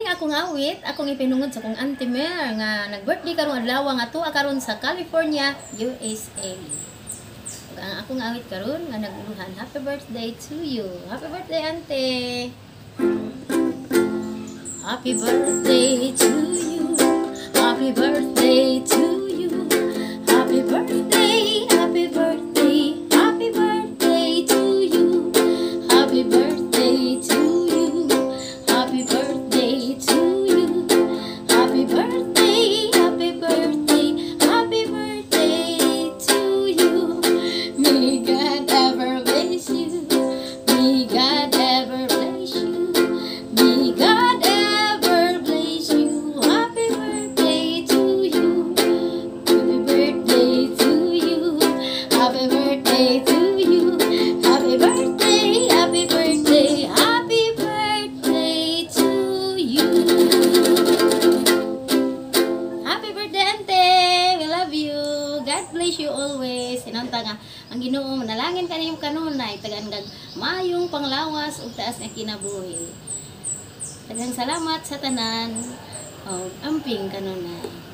akong awit, akong ipinungod sa akong Auntie Mer nga nag-birthday karong adlaw nga tuwa karon sa California, USA. Ug ang akong awit karon nga naguluhan, happy birthday to you. Happy birthday, Auntie. Happy birthday to you. Happy birthday to you. Happy birthday, happy birthday. Happy birthday to you. Happy birthday to you. Happy birthday to you. Happy birthday, happy birthday. Happy birthday to you. May God ever bless you. May God ever bless you. May God ever bless you. Happy birthday to you. Happy birthday to you. Happy birthday to you. Happy birthday, happy birthday, happy birthday to you. Happy birthday, Ante! We love you. God bless you always. Sinanta nga, ang Ginoo manalangin kaniyong kanunay, tagaan kag mayong panglawas ug taas nga kinabuhi. Daghang salamat sa tanan. Amping kanunay.